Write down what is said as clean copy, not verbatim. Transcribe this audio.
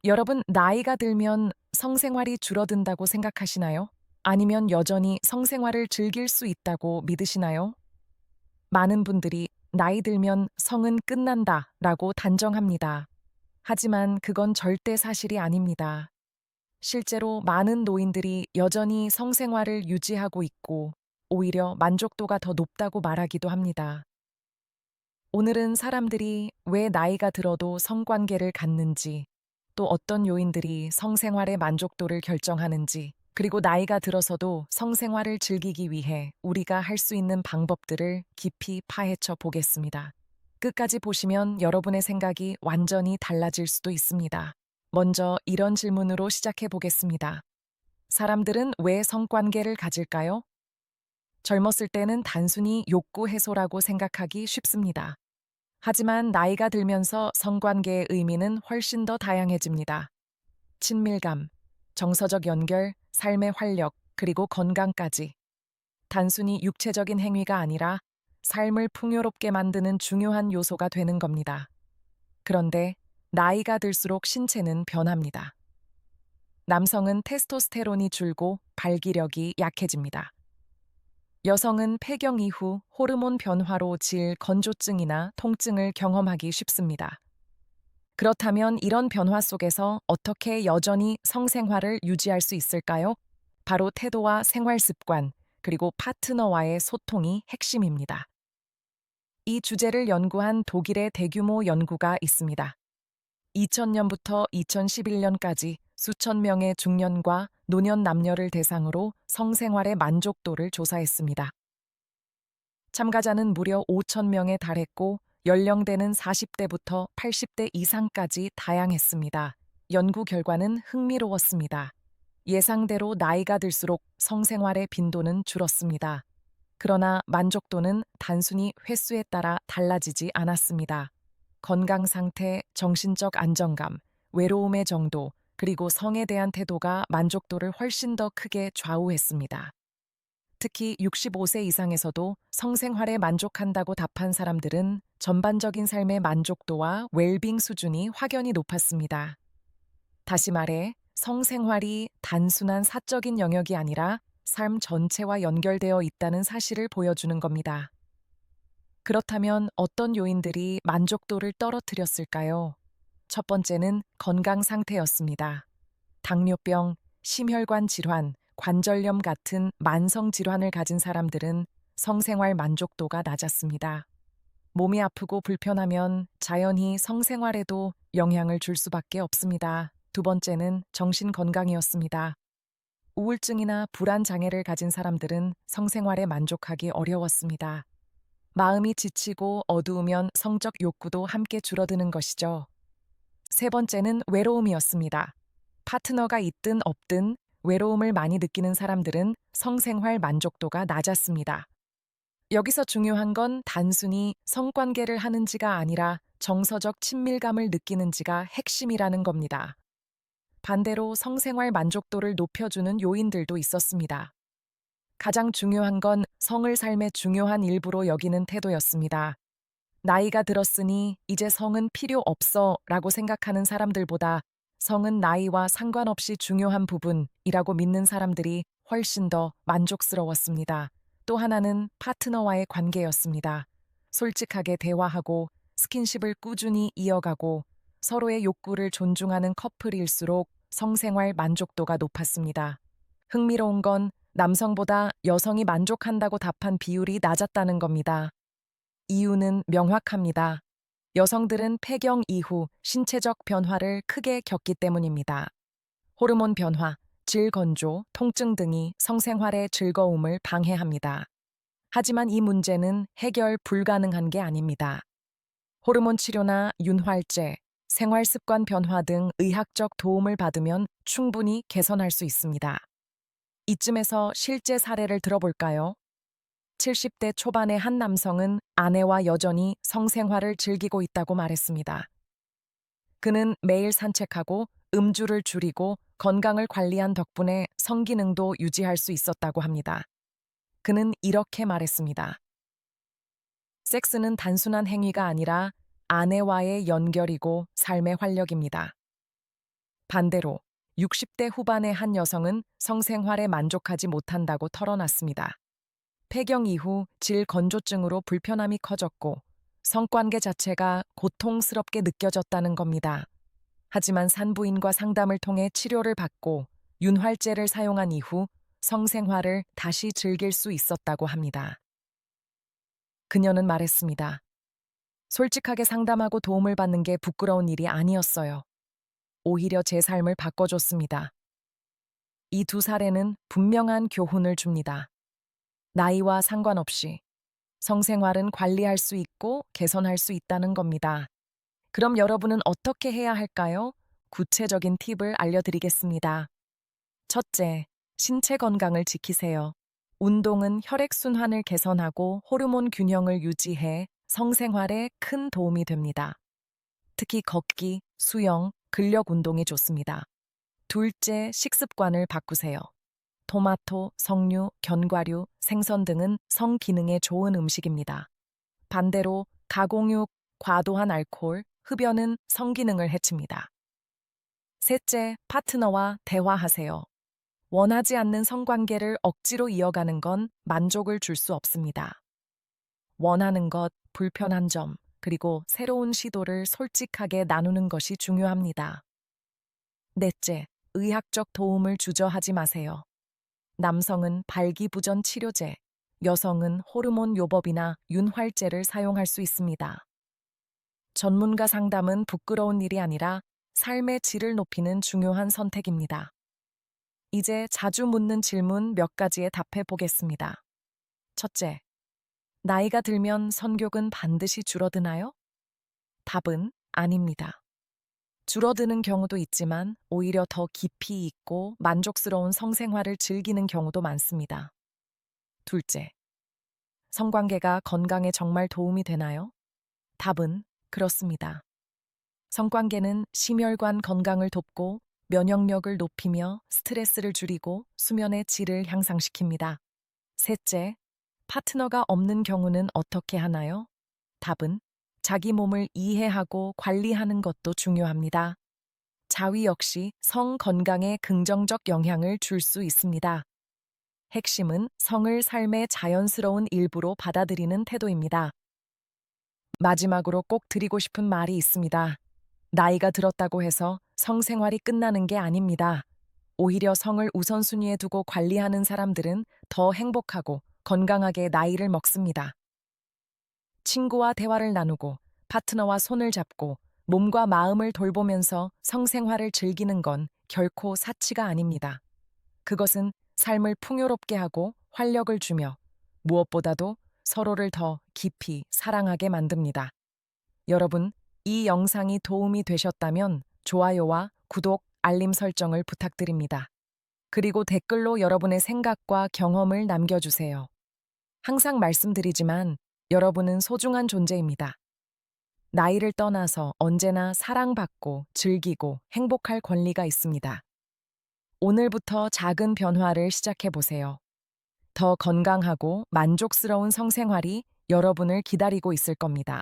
여러분, 나이가 들면 성생활이 줄어든다고 생각하시나요? 아니면 여전히 성생활을 즐길 수 있다고 믿으시나요? 많은 분들이 나이 들면 성은 끝난다 라고 단정합니다. 하지만 그건 절대 사실이 아닙니다. 실제로 많은 노인들이 여전히 성생활을 유지하고 있고 오히려 만족도가 더 높다고 말하기도 합니다. 오늘은 사람들이 왜 나이가 들어도 성관계를 갖는지, 또 어떤 요인들이 성생활의 만족도를 결정하는지, 그리고 나이가 들어서도 성생활을 즐기기 위해 우리가 할 수 있는 방법들을 깊이 파헤쳐 보겠습니다. 끝까지 보시면 여러분의 생각이 완전히 달라질 수도 있습니다. 먼저 이런 질문으로 시작해 보겠습니다. 사람들은 왜 성관계를 가질까요? 젊었을 때는 단순히 욕구 해소라고 생각하기 쉽습니다. 하지만 나이가 들면서 성관계의 의미는 훨씬 더 다양해집니다. 친밀감, 정서적 연결, 삶의 활력, 그리고 건강까지. 단순히 육체적인 행위가 아니라 삶을 풍요롭게 만드는 중요한 요소가 되는 겁니다. 그런데 나이가 들수록 신체는 변합니다. 남성은 테스토스테론이 줄고 발기력이 약해집니다. 여성은 폐경 이후 호르몬 변화로 질 건조증이나 통증을 경험하기 쉽습니다. 그렇다면 이런 변화 속에서 어떻게 여전히 성생활을 유지할 수 있을까요? 바로 태도와 생활 습관, 그리고 파트너와의 소통이 핵심입니다. 이 주제를 연구한 독일의 대규모 연구가 있습니다. 2000년부터 2011년까지 수천 명의 중년과 노년 남녀를 대상으로 성생활의 만족도를 조사했습니다. 참가자는 무려 5천 명에 달했고 연령대는 40대부터 80대 이상까지 다양했습니다. 연구 결과는 흥미로웠습니다. 예상대로 나이가 들수록 성생활의 빈도는 줄었습니다. 그러나 만족도는 단순히 횟수에 따라 달라지지 않았습니다. 건강 상태, 정신적 안정감, 외로움의 정도, 그리고 성에 대한 태도가 만족도를 훨씬 더 크게 좌우했습니다. 특히 65세 이상에서도 성생활에 만족한다고 답한 사람들은 전반적인 삶의 만족도와 웰빙 수준이 확연히 높았습니다. 다시 말해, 성생활이 단순한 사적인 영역이 아니라 삶 전체와 연결되어 있다는 사실을 보여주는 겁니다. 그렇다면 어떤 요인들이 만족도를 떨어뜨렸을까요? 첫 번째는 건강 상태였습니다. 당뇨병, 심혈관 질환, 관절염 같은 만성 질환을 가진 사람들은 성생활 만족도가 낮았습니다. 몸이 아프고 불편하면 자연히 성생활에도 영향을 줄 수밖에 없습니다. 두 번째는 정신 건강이었습니다. 우울증이나 불안 장애를 가진 사람들은 성생활에 만족하기 어려웠습니다. 마음이 지치고 어두우면 성적 욕구도 함께 줄어드는 것이죠. 세 번째는 외로움이었습니다. 파트너가 있든 없든 외로움을 많이 느끼는 사람들은 성생활 만족도가 낮았습니다. 여기서 중요한 건 단순히 성관계를 하는지가 아니라 정서적 친밀감을 느끼는지가 핵심이라는 겁니다. 반대로 성생활 만족도를 높여주는 요인들도 있었습니다. 가장 중요한 건 성을 삶의 중요한 일부로 여기는 태도였습니다. 나이가 들었으니 이제 성은 필요 없어 라고 생각하는 사람들보다 성은 나이와 상관없이 중요한 부분이라고 믿는 사람들이 훨씬 더 만족스러웠습니다. 또 하나는 파트너와의 관계였습니다. 솔직하게 대화하고 스킨십을 꾸준히 이어가고 서로의 욕구를 존중하는 커플일수록 성생활 만족도가 높았습니다. 흥미로운 건 남성보다 여성이 만족한다고 답한 비율이 낮았다는 겁니다. 이유는 명확합니다. 여성들은 폐경 이후 신체적 변화를 크게 겪기 때문입니다. 호르몬 변화, 질 건조, 통증 등이 성생활의 즐거움을 방해합니다. 하지만 이 문제는 해결 불가능한 게 아닙니다. 호르몬 치료나 윤활제, 생활 습관 변화 등 의학적 도움을 받으면 충분히 개선할 수 있습니다. 이쯤에서 실제 사례를 들어볼까요? 70대 초반의 한 남성은 아내와 여전히 성생활을 즐기고 있다고 말했습니다. 그는 매일 산책하고 음주를 줄이고 건강을 관리한 덕분에 성기능도 유지할 수 있었다고 합니다. 그는 이렇게 말했습니다. 섹스는 단순한 행위가 아니라 아내와의 연결이고 삶의 활력입니다. 반대로 60대 후반의 한 여성은 성생활에 만족하지 못한다고 털어놨습니다. 폐경 이후 질 건조증으로 불편함이 커졌고 성관계 자체가 고통스럽게 느껴졌다는 겁니다. 하지만 산부인과 상담을 통해 치료를 받고 윤활제를 사용한 이후 성생활을 다시 즐길 수 있었다고 합니다. 그녀는 말했습니다. 솔직하게 상담하고 도움을 받는 게 부끄러운 일이 아니었어요. 오히려 제 삶을 바꿔줬습니다. 이 두 사례는 분명한 교훈을 줍니다. 나이와 상관없이 성생활은 관리할 수 있고 개선할 수 있다는 겁니다. 그럼 여러분은 어떻게 해야 할까요? 구체적인 팁을 알려드리겠습니다. 첫째, 신체 건강을 지키세요. 운동은 혈액순환을 개선하고 호르몬 균형을 유지해 성생활에 큰 도움이 됩니다. 특히 걷기, 수영, 근력 운동이 좋습니다. 둘째, 식습관을 바꾸세요. 토마토, 석류, 견과류, 생선 등은 성 기능에 좋은 음식입니다. 반대로 가공육, 과도한 알코올, 흡연은 성기능을 해칩니다. 셋째, 파트너와 대화하세요. 원하지 않는 성관계를 억지로 이어가는 건 만족을 줄 수 없습니다. 원하는 것, 불편한 점, 그리고 새로운 시도를 솔직하게 나누는 것이 중요합니다. 넷째, 의학적 도움을 주저하지 마세요. 남성은 발기부전 치료제, 여성은 호르몬 요법이나 윤활제를 사용할 수 있습니다. 전문가 상담은 부끄러운 일이 아니라 삶의 질을 높이는 중요한 선택입니다. 이제 자주 묻는 질문 몇 가지에 답해 보겠습니다. 첫째, 나이가 들면 성욕은 반드시 줄어드나요? 답은 아닙니다. 줄어드는 경우도 있지만 오히려 더 깊이 있고 만족스러운 성생활을 즐기는 경우도 많습니다. 둘째, 성관계가 건강에 정말 도움이 되나요? 답은 그렇습니다. 성관계는 심혈관 건강을 돕고 면역력을 높이며 스트레스를 줄이고 수면의 질을 향상시킵니다. 셋째, 파트너가 없는 경우는 어떻게 하나요? 답은 자기 몸을 이해하고 관리하는 것도 중요합니다. 자위 역시 성 건강에 긍정적 영향을 줄 수 있습니다. 핵심은 성을 삶의 자연스러운 일부로 받아들이는 태도입니다. 마지막으로 꼭 드리고 싶은 말이 있습니다. 나이가 들었다고 해서 성생활이 끝나는 게 아닙니다. 오히려 성을 우선순위에 두고 관리하는 사람들은 더 행복하고 건강하게 나이를 먹습니다. 친구와 대화를 나누고 파트너와 손을 잡고 몸과 마음을 돌보면서 성생활을 즐기는 건 결코 사치가 아닙니다. 그것은 삶을 풍요롭게 하고 활력을 주며 무엇보다도 서로를 더 깊이 사랑하게 만듭니다. 여러분, 이 영상이 도움이 되셨다면 좋아요와 구독, 알림 설정을 부탁드립니다. 그리고 댓글로 여러분의 생각과 경험을 남겨주세요. 항상 말씀드리지만 여러분은 소중한 존재입니다. 나이를 떠나서 언제나 사랑받고 즐기고 행복할 권리가 있습니다. 오늘부터 작은 변화를 시작해 보세요. 더 건강하고 만족스러운 성생활이 여러분을 기다리고 있을 겁니다.